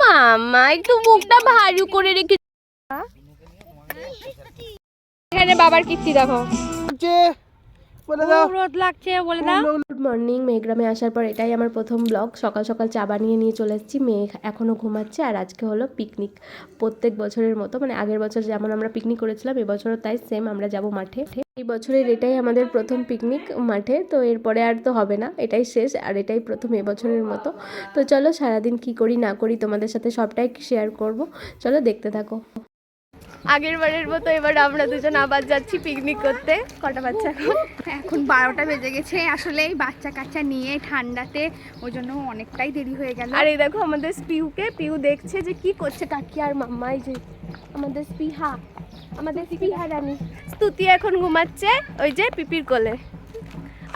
মামা একটু মুখটা ভারী করে রেখে এখানে বাবার কিচ্ছি দেখো রোদ লাগছে বলে দাও। Good morning. মেঘগ্রামে আসার পর এটাই আমার প্রথম ব্লগ। সকাল সকাল চা বানিয়ে নিয়ে চলে এসেছি। মেঘ এখনও ঘুমাচ্ছে আর আজকে হলো পিকনিক। প্রত্যেক বছরের মতো মানে আগের বছর যেমন আমরা পিকনিক করেছিলাম এবছরও তাই সেম আমরা যাব মাঠে। এই বছরের এটাই আমাদের প্রথম পিকনিক মাঠে, তো এরপরে আর তো হবে না, এটাই শেষ আর এটাই প্রথম এবছরের মতো। তো চলো সারাদিন কি করি না করি তোমাদের সাথে সবটাই শেয়ার করব, চলো দেখতে থাকো। আগের বারের মতো এবার আমরা দুজন আবার যাচ্ছি পিকনিক করতে। কটা বাচ্চা এখন 12টা বেজে গেছে। আসলে এই বাচ্চা কাচ্চা নিয়ে ঠান্ডাতে ওই জন্য অনেকটাই দেরি হয়ে গেল। আর এই দেখো আমাদের পিউ দেখছে যে কি করছে কাকি আর মাম্মা। এই যে আমাদের স্পিহা রানী। স্তুতি এখন ঘুমাচ্ছে ওই যে পিপির কোলে,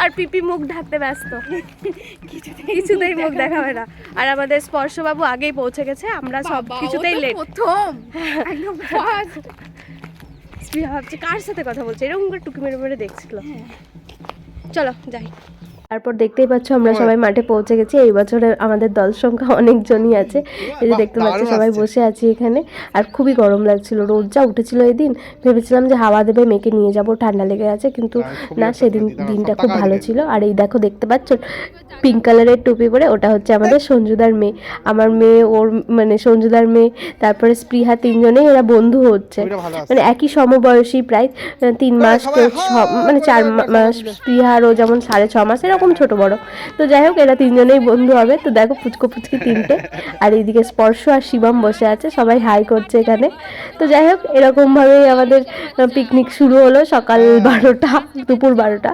আর পিপি মুখ ঢাকতে ব্যস্ত, কিছুতেই মুখ দেখাবে না। আর আমাদের স্পর্শবাবু আগেই পৌঁছে গেছে, আমরা সব কিছুতেই লেট। প্রথম একদম ফার্স্ট স্পিহা ভাবছে কার সাথে কথা বলছে, এরকম করে টুকি মেরে মেরে দেখছিল। চলো যাই। তারপর দেখতেই পাচ্ছ আমরা সবাই মাঠে পৌঁছে গেছি। এই বছরে আমাদের দল সংখ্যা অনেকজনই আছে। এই যে দেখতে পাচ্ছ সবাই বসে আছি এখানে। আর খুবই গরম লাগছিল, রোদ যা উঠেছিল এই দিন। ভেবেছিলাম যে হাওয়া দেবে, মেয়েকে নিয়ে যাব, ঠান্ডা লেগে আছে, কিন্তু না, সেদিন দিনটা খুব ভালো ছিল। আর এই দেখো দেখতে পাচ্ছ পিঙ্ক কালারের টুপি পরে, ওটা হচ্ছে আমাদের সঞ্জুদার মেয়ে। আমার মেয়ে, ওর মানে সঞ্জুদার মেয়ে, তারপরে স্পৃহা, তিনজনেই এরা বন্ধু হচ্ছে, মানে একই সমবয়সী, প্রায় 3 মাস মানে 4 মাস। স্পৃহা আর ও যেমন 6.5 মাস, এরকম ছোট বড়। তো যাই হোক এরা তিনজনেই বন্ধু হবে। তো দেখো পুচকো পুচকি 3টে। আর এইদিকে স্পর্শ আর শিবম বসে আছে, সবাই হাই করছে এখানে। তো যাই হোক এরকমভাবেই আমাদের পিকনিক শুরু হলো সকাল 12টা, দুপুর 12টা।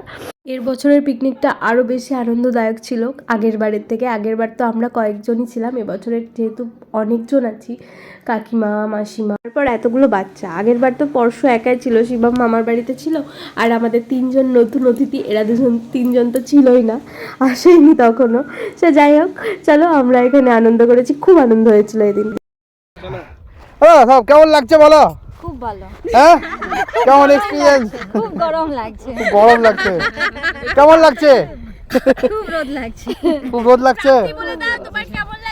এর বছরের পিকনিকটা আরও বেশি আনন্দদায়ক ছিল আগের বারের থেকে। আগের বার তো আমরা কয়েকজনই ছিলাম, এবছরের যেহেতু অনেকজন আছি, কাকিমা, মাসিমা, তারপর এতগুলো বাচ্চা। আগের বার তো পরশু একাই ছিল, শিবম মামার বাড়িতে ছিল। আর আমাদের 3জন নতুন অতিথি, এরা 3জন তো ছিলই না, আসেনি তখনও। সে যাই হোক, চলো আমরা এখানে আনন্দ করেছি, খুব আনন্দ হয়েছিল এদিন। সব কেমন লাগছে বলো? খুব ভালো। হ্যাঁ, কেমন এক্সপেরিয়েন্স? খুব গরম লাগছে। খুব গরম লাগছে। কেমন লাগছে? খুব রোদ লাগছে। খুব রোদ লাগছে।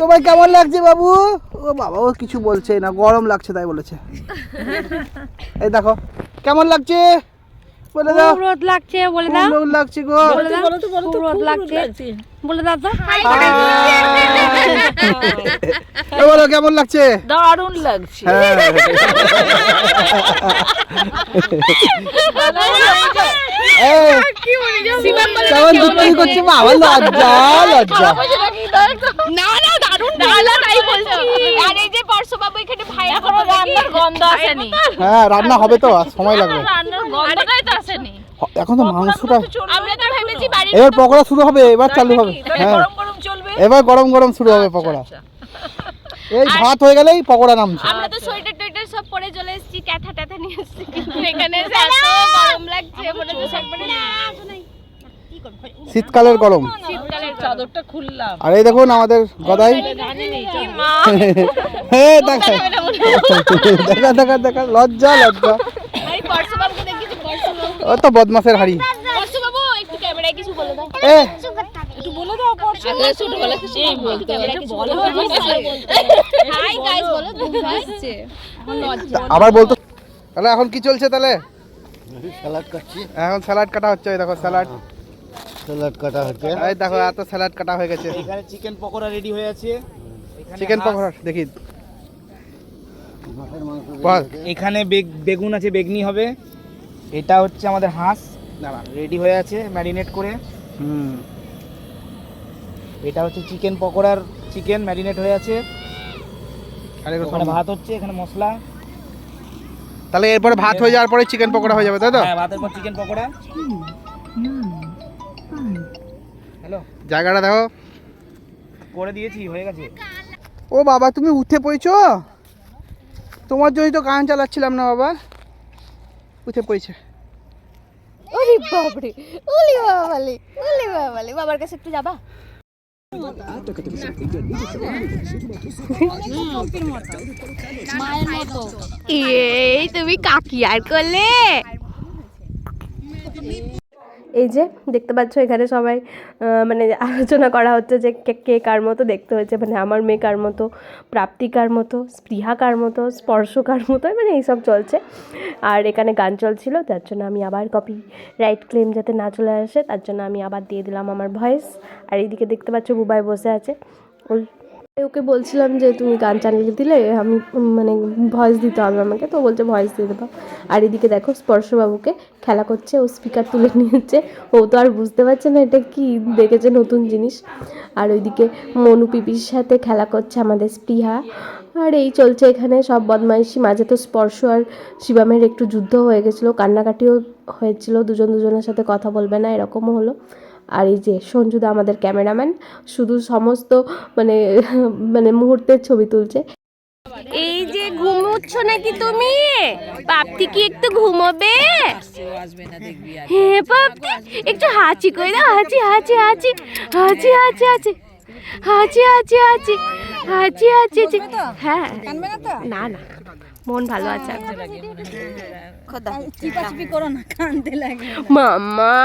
তোমার কেমন লাগছে বাবু? ও বাবা, ও কিছু বলছে না, গরম লাগছে তাই বলেছে। এই দেখো কেমন লাগছে বলে দাও। খুব রোদ লাগছে বলে দাও। রোদ লাগছে গো। খুব রোদ লাগছে বলে দাও তো। বলো কেমন লাগছে? দারুণ লাগছে। কেমন দুঃখ করছে বাবা? লজ্জা লজ্জা। না না দারুণ না, তাই বলছি। আর এই যে পরশুবাবু এখানে ভাই এখনো রান্নার গন্ধ আসেনি। হ্যাঁ রান্না হবে তো, সময় লাগবে। রান্নার গন্ধটাই তো আসেনি এখন তো মাংসটা। আমরা তো ভেবেছি বাড়ি এবার পকোড়া শুরু হবে, এবার চালু হবে। হ্যাঁ গরম গরম চলবে, এবার গরম গরম শুরু হবে পকোড়া। এই ভাত হয়ে গেলেই পকোড়া নামছে। আমরা তো সোয়েটার টোয়েটার সব পরে চলে এসেছি, ক্যাথা ট্যাথা নিয়ে এসেছি, কিন্তু এখানে এসে এত গরম লাগছে মনে হচ্ছে একবারে শীতকালের গরম। শীতকালের চাদরটা খুললাম। আর এই দেখুন আমাদের গদাই। হ্যাঁ দেখা দেখা দেখা দেখা, লজ্জা লজ্জা। আরে পরশুবাবুকে দেখেছি, পরশুবাবু ও তো বদমাসের হাড়ি। পরশুবাবু একটু ক্যামেরায় কিছু বলে দাও। একটু বলে দাও পরশুবাবু। ছোটবেলা কিছু বলতে বলো। হাই গাইস বলো, বুঝছে লজ্জা। আবার বলতো। তাহলে এখন কি চলছে তাহলে? স্যালাড কাটছি। এখন স্যালাড কাটা হচ্ছে। এই দেখো স্যালাড কাটা হচ্ছে। এই দেখো এত স্যালাড কাটা হয়ে গেছে। এখানে চিকেন পকোড়া রেডি হয়ে আছে। চিকেন পকোড়া দেখি। এখানে বেগুন আছে, বেগনি হবে। এটা হচ্ছে আমাদের হাঁস, রেডি হয়ে আছে ম্যারিনেট করে। এটা হচ্ছে চিকেন পকোড়ার চিকেন ম্যারিনেট হয়ে আছে। আর এখানে ভাত হচ্ছে, এখানে মশলা। তাহলে এরপরে ভাত হয়ে যাওয়ার পরে চিকেন পকোড়া হয়ে যাবে, তাই তো? হ্যাঁ, ভাতের পর চিকেন পকোড়া। হ্যালো, জায়গাটা দেখো করে দিয়েছি, হয়ে গেছে। ও বাবা তুমি উঠে পড়েছো? তোমার জন্যই তো গান চালাচ্ছিলাম না বাবা। উঠে পড়েছে। ওরে বাবারে, ওলি বাবালে, ওলি বাবালে। বাবার কাছে একটু যাবা? এই তুমি কাকি আর করলে। এই যে দেখতে পাচ্ছ এখানে সবাই মানে আলোচনা করা হচ্ছে যে কে কার মতো দেখতে হয়েছে, মানে আমার মেয়ে কার মতো, প্রাপ্তি কার মতো, স্পৃহা কার মতো, স্পর্শ কার মতো, মানে এইসব চলছে। আর এখানে গান চলছিল, তার জন্য আমি আবার কপি রাইট ক্লেম যাতে না চলে আসে তার জন্য আমি আবার দিয়ে দিলাম আমার ভয়েস। আর এইদিকে দেখতে পাচ্ছ বুবাই বসে আছে, ওকে বলছিলাম যে তুমি গান চালিয়ে দিলে আমি মানে ভয়েস দিতে হবে আমাকে, তো বলছে ভয়েস দিয়ে দেবো। আর এদিকে দেখো স্পর্শবাবুকে খেলা করছে, ও স্পিকার তুলে নিয়েছে, ও তো আর বুঝতে পারছে না এটা কি দেখেছে নতুন জিনিস। আর ওইদিকে মনু পিপির সাথে খেলা করছে আমাদের স্পৃহা। আর এই চলছে এখানে সব বদমাইশি। মাঝে তো স্পর্শ আর শিবামের একটু যুদ্ধ হয়ে গেছিলো, কান্নাকাটিও হয়েছিল, দুজনের সাথে কথা বলবে না এরকমও হলো। আর এই যে সঞ্জুদা আমাদের ক্যামেরাম্যান, শুধু সমস্ত মানে মানে মুহূর্তের ছবি তুলছে। এই যে ঘুমোচ্ছ নাকি তুমি? পাপ্তি কি একটু ঘুমোবে? হ্যাঁ পাপ্তি, একটু হাঁচি করে দাও, হাঁচি হাঁচি হাঁচি হাঁচি হাঁচি হাঁচি হাঁচি হাঁচি হাঁচি হাঁচি হাঁচি হাঁচি। হ্যাঁ না না, মন ভালো আছে এখন। মাম্মা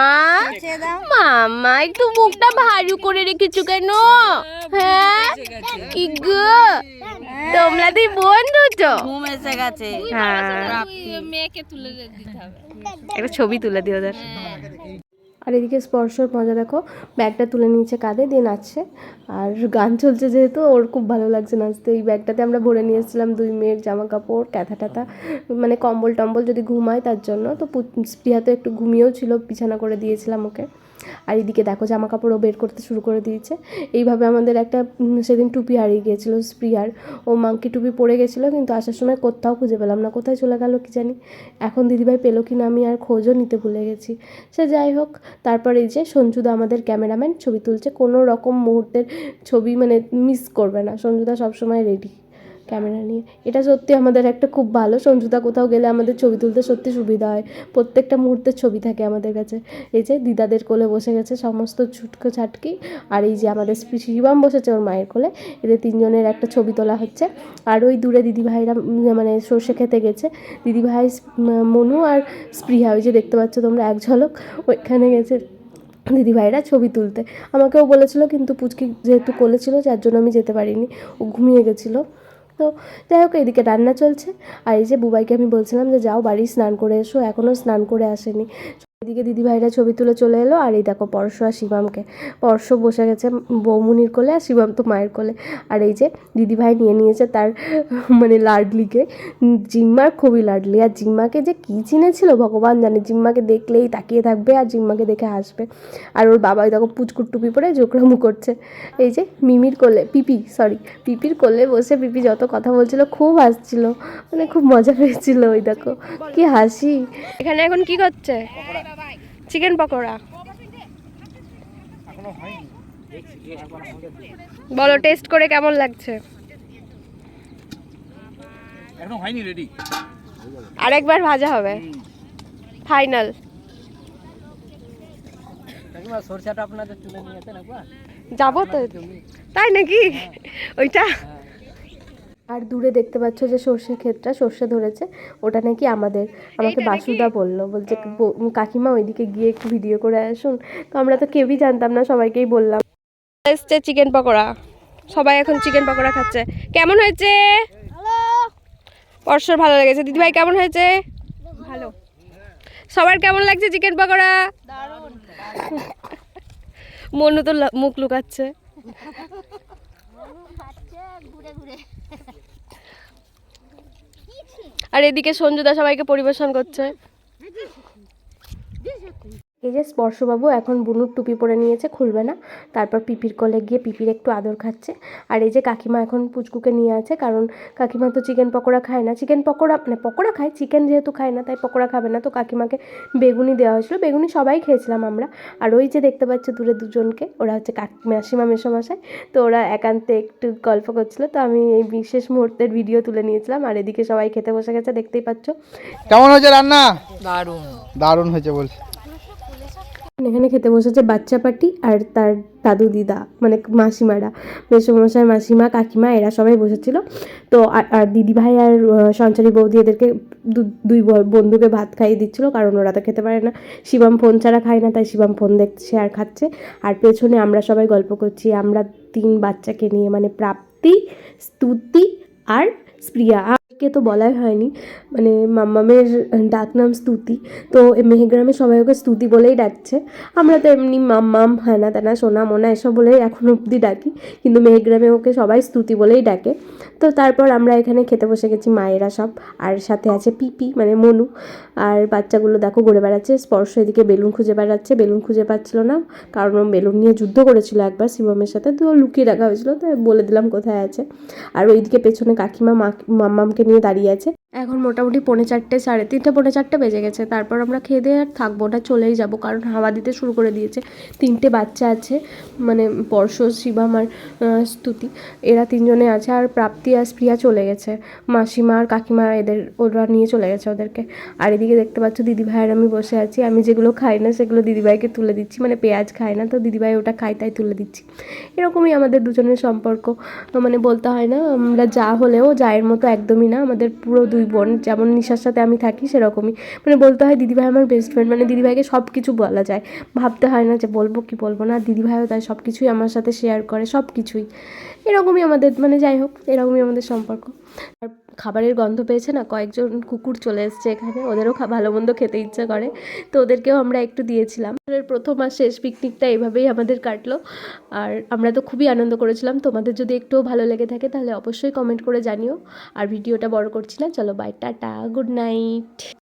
মাম্মা একটু মুখটা ভারী করে রেখেছো কেন? হ্যাঁ কি গো তোমরা দুই বন্ধু তো? হ্যাঁ একটা ছবি তুলে দিও ওদের। আর এদিকে স্পর্শর মজা দেখো, ব্যাগটা তুলে নিয়েছে কাঁধে দিয়ে নাচছে। আর গান চলছে যেহেতু ওর খুব ভালো লাগছে নাচতে। এই ব্যাগটাতে আমরা ভরে নিয়ে এসেছিলাম 2 মেয়ের জামা কাপড়, ক্যাথা ট্যাথা, মানে কম্বল টম্বল যদি ঘুমায় তার জন্য। তো স্পৃহা তো একটু ঘুমিয়েও ছিল, বিছানা করে দিয়েছিলাম ওকে। আর এদিকে দেখো জামা কাপড়ও বের করতে শুরু করে দিয়েছে। এইভাবে আমাদের একটা সেদিন টুপি হারিয়ে গিয়েছিলো স্পৃহার, ও মাংকি টুপি পরে গেছিলো, কিন্তু আসার সময় কোথাও খুঁজে পেলাম না, কোথায় চলে গেল কি জানি। এখন দিদিভাই পেলো কি না আমি আর খোঁজও নিতে ভুলে গেছি। সে যাই হোক, তারপর এই যে সঞ্জুদা আমাদের ক্যামেরাম্যান ছবি তুলছে, কোনো রকম মুহূর্তের ছবি মানে মিস করবে না, সঞ্জুদা সবসময় রেডি ক্যামেরা নিয়ে। এটা সত্যি আমাদের একটা খুব ভালো, সঞ্জুদা কোথাও গেলে আমাদের ছবি তুলতে সত্যি সুবিধা হয়, প্রত্যেকটা মুহূর্তের ছবি থাকে আমাদের কাছে। এই যে দিদাদের কোলে বসে গেছে সমস্ত ছুটকো ছাটকি, আর এই যে আমাদের শিবাম বসেছে ওর মায়ের কোলে, এদের 3 জনের একটা ছবি তোলা হচ্ছে। আর ওই দূরে দিদিভাইরা মানে সর্ষে খেতে গেছে, দিদিভাই মনু আর স্পৃহা, ওই যে দেখতে পাচ্ছ তোমরা এক ঝলক, ওইখানে গেছে দিদিভাইরা ছবি তুলতে। আমাকেও বলেছিল কিন্তু পুচকি যেহেতু কোলে ছিল যার জন্য আমি যেতে পারিনি, ও ঘুমিয়ে গেছিলো। তো যাই হোক, এদিকে রান্না চলছে। আর এই যে বুবাইকে আমি বলছিলাম যে যাও বাড়ি স্নান করে এসো, এখনও স্নান করে আসেনি। এদিকে দিদিভাইরা ছবি তুলে চলে এলো। আর এই দেখো পরশ আর শিবামকে, পরশ বসে গেছে বৌমুনির কোলে আর শিবাম তো মায়ের কোলে। আর এই যে দিদিভাই নিয়ে নিয়েছে তার মানে লাডলিকে, জিম্মার খুবই লাডলি। আর জিম্মাকে যে কী চিনেছিল ভগবান জানে, জিম্মাকে দেখলেই তাকিয়ে থাকবে আর জিম্মাকে দেখে হাসবে। আর ওর বাবা দেখো পুচকুর টুপি পরে জোকরামু করছে। এই যে মিমির কোলে, পিপির কোলে বসে পিপি যত কথা বলছিল খুব হাসছিল, মানে খুব মজা পেয়েছিল। ওই দেখো কি হাসি। এখানে এখন কি করছে? চিকেন পকোড়া। বলো টেস্ট করে কেমন লাগছে? এখনো হয়নি, রেডি, আরেকবার ভাজা হবে ফাইনাল। সরষাটা আপনাদের তুলে নিয়েছেন একবার? যাবো তো, তাই নাকি? ওইটা। আর দূরে দেখতে পাচ্ছ যে সর্ষে ক্ষেতটা, সর্ষে ধরেছে, ওটা নাকি আমাকে বাসুদা বললো, বলছে কাকিমা ওইদিকে গিয়ে একটু ভিডিও করে আসুন। তো আমরা তো কেউই জানতাম না, সবাইকেই বললাম। এসছে চিকেন পকোড়া, সবাই এখন চিকেন পকোড়া খাচ্ছে। কেমন হয়েছে? পরশর ভালো লেগেছে। দিদিভাই কেমন হয়েছে? ভালো। সবার কেমন লাগছে চিকেন পকোড়া? মনু তো মুখ লুকাচ্ছে। আর এদিকে সঞ্জুদা সবাইকে পরিবেশন করছে। এই যে স্পর্শবাবু এখন বুনুর টুপি পরে নিয়েছে, খুলবে না। তারপর পিপির কোলে গিয়ে পিপির একটু আদর খাচ্ছে। আর এই যে কাকিমা এখন পুচকুকে নিয়ে আছে, কারণ কাকিমা তো চিকেন পকোড়া খায় না। চিকেন পকোড়া মানে পকোড়া খায়, চিকেন যেহেতু খায় না তাই পকোড়া খাবে না। তো কাকিমাকে বেগুনি দেওয়া হয়েছিল, বেগুনি সবাই খেয়েছিলাম আমরা। আর ওই যে দেখতে পাচ্ছ দূরে 2 জনকে, ওরা হচ্ছে মাসিমা মেসোমশাই। তো ওরা একান্তে একটু গল্প করছিল, তো আমি এই বিশেষ মুহূর্তের ভিডিও তুলে নিয়েছিলাম। আর এদিকে সবাই খেতে বসে গেছে, দেখতেই পাচ্ছ। কেমন হয়েছে রান্না? দারুণ দারুণ হয়েছে বলছে। এখানে খেতে বসেছে বাচ্চা পার্টি আর তার দাদু দিদা মানে মাসিমারা, মেসোমশাই মাসিমা কাকিমা এরা সবাই বসেছিল। তো আর দিদি ভাই আর সঞ্চারী বৌদি এদেরকে দুই বন্ধুকে ভাত খাইয়ে দিচ্ছিলো, কারণ ওরা তো খেতে পারে না। শিবম ফোন ছাড়া খায় না, তাই শিবম ফোন দেখছে আর খাচ্ছে। আর পেছনে আমরা সবাই গল্প করছি, আমরা 3 বাচ্চাকে নিয়ে, মানে প্রাপ্তি, স্তুতি আর স্প্রিয়া। কে তো বলাই হয়নি, মানে মাম্মামের ডাকনাম স্তুতি, তো মেহেগ্রামে সবাই ওকে স্তুতি বলেই ডাকছে। আমরা তো এমনি মাম্মাম হানা তানা সোনা মোনা এসব বলেই এখন অবধি ডাকি, কিন্তু মেহেগ্রামে ওকে সবাই স্তুতি বলেই ডাকে। তো তারপর আমরা এখানে খেতে বসে গেছি মায়েরা সব, আর সাথে আছে পিপি মানে মনু। আর বাচ্চাগুলো দেখো ঘুরে বেড়াচ্ছে। স্পর্শ এদিকে বেলুন খুঁজে বেড়াচ্ছে, বেলুন খুঁজে পাচ্ছিল না, কারণ ও বেলুন নিয়ে যুদ্ধ করেছিল একবার শিবমের সাথে, তো লুকিয়ে রাখা হয়েছিল, তো বলে দিলাম কোথায় আছে। আর ওইদিকে পেছনে কাকিমা মাম্মামকে নিয়ে দাঁড়িয়ে আছে। এখন মোটামুটি 3:45 3:30 4:45 বেজে গেছে। তারপর আমরা খেয়ে দিয়ে আর থাকবো না, চলেই যাব, কারণ হাওয়া দিতে শুরু করে দিয়েছে। 3টে বাচ্চা আছে, মানে বর্ষ, শিবম আর স্তুতি, এরা 3 জনে আছে। আর প্রাপ্তি আর স্প্রিয়া চলে গেছে, মাসিমা আর কাকিমা ওরা নিয়ে চলে গেছে ওদেরকে। আর এদিকে দেখতে পাচ্ছ দিদিভাই আর আমি বসে আছি। আমি যেগুলো খাই না সেগুলো দিদিভাইকে তুলে দিচ্ছি, মানে পেঁয়াজ খায় না, তো দিদিভাই ওটা খায় তাই তুলে দিচ্ছি। এরকমই আমাদের দুজনের সম্পর্ক, মানে বলতে হয় না আমরা যা হলেও জায়ের মতো একদমই না, আমাদের পুরো 2 বোন। যেমন নিশার সাথে আমি থাকি সেরকমই, মানে বলতে হয় দিদিভাই আমার বেস্ট ফ্রেন্ড, মানে দিদিভাইকে সব কিছু বলা যায়, ভাবতে হয় না যে বলবো কি বলবো না। দিদিভাইও তাই সব কিছুই আমার সাথে শেয়ার করে, সব কিছুই। এরকমই আমাদের, মানে যাই হোক এরকমই আমাদের সম্পর্ক। আর খাবারের গন্ধ পেয়েছে না, কয়েকজন কুকুর চলে এসছে এখানে, ওদেরও ভালো মন্দ খেতে ইচ্ছা করে, তো ওদেরকেও আমরা একটু দিয়েছিলাম। প্রথম আর শেষ পিকনিকটা এইভাবেই আমাদের কাটলো, আর আমরা তো খুবই আনন্দ করেছিলাম। তোমাদের যদি একটুও ভালো লেগে থাকে তাহলে অবশ্যই কমেন্ট করে জানিও। আর ভিডিওটা বড় করছি না, চলো বাই, টাটা, গুড নাইট।